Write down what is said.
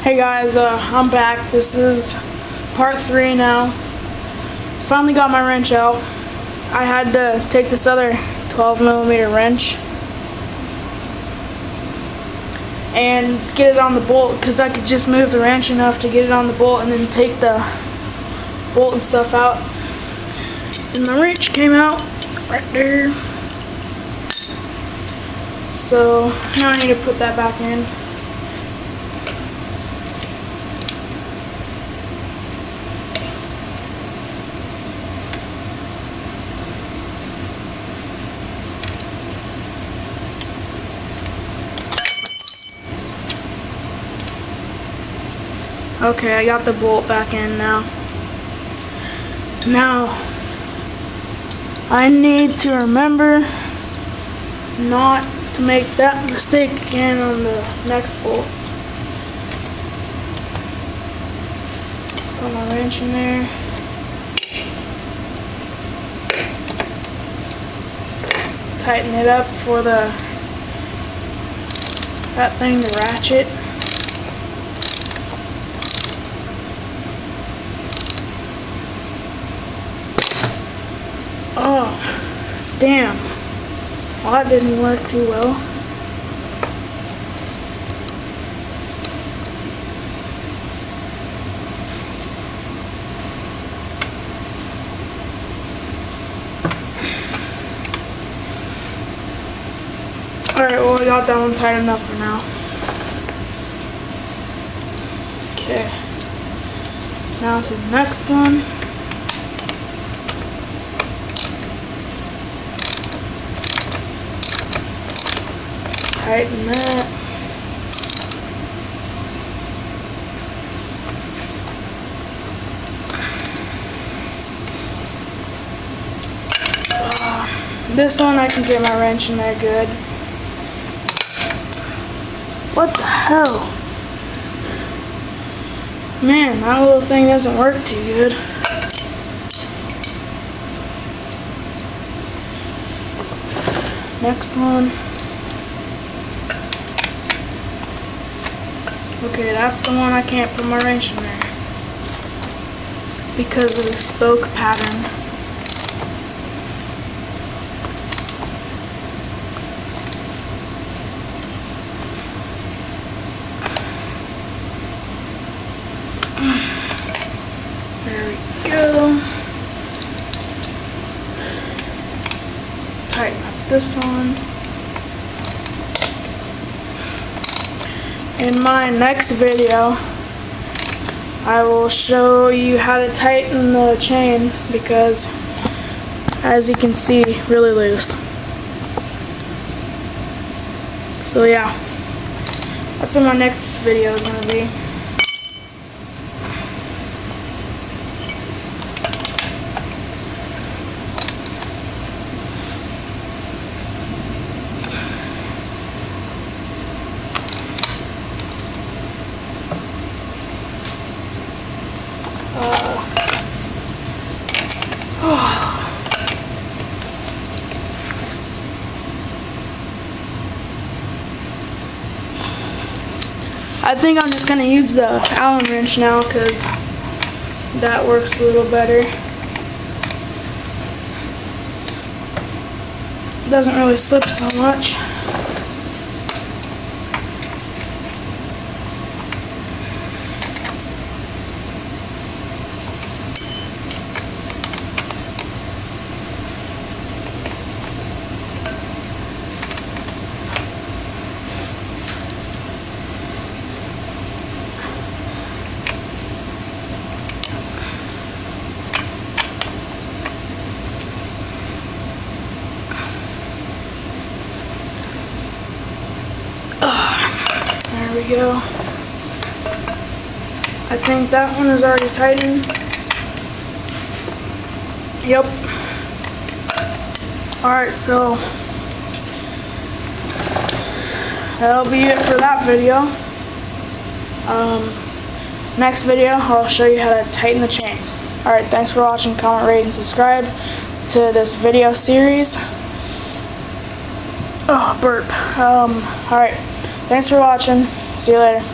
Hey guys, I'm back. This is part 3 now. Finally got my wrench out. I had to take this other 12mm wrench and get it on the bolt because I could just move the wrench enough to get it on the bolt and then take the bolt and stuff out. And my wrench came out right there. So now I need to put that back in. Okay, I got the bolt back in now. Now, I need to remember not to make that mistake again on the next bolts. Put my wrench in there. Tighten it up for that thing to ratchet. Oh, damn. Well, that didn't work too well. Alright, well, I got that one tight enough for now. Okay. Now to the next one. Tighten that. This one I can get my wrench in there good. What the hell? Man, that little thing doesn't work too good. Next one. Okay, that's the one I can't put my wrench in there because of the spoke pattern. There we go. Tighten up this one. In my next video, I will show you how to tighten the chain because, as you can see, really loose. So yeah, that's what my next video is going to be. I think I'm just going to use the Allen wrench now because that works a little better. It doesn't really slip so much. There we go. I think that one is already tightened. Yep. Alright, so that'll be it for that video. Next video, I'll show you how to tighten the chain. Alright, thanks for watching. Comment, rate, and subscribe to this video series. Oh, burp. Alright. Thanks for watching. See you later.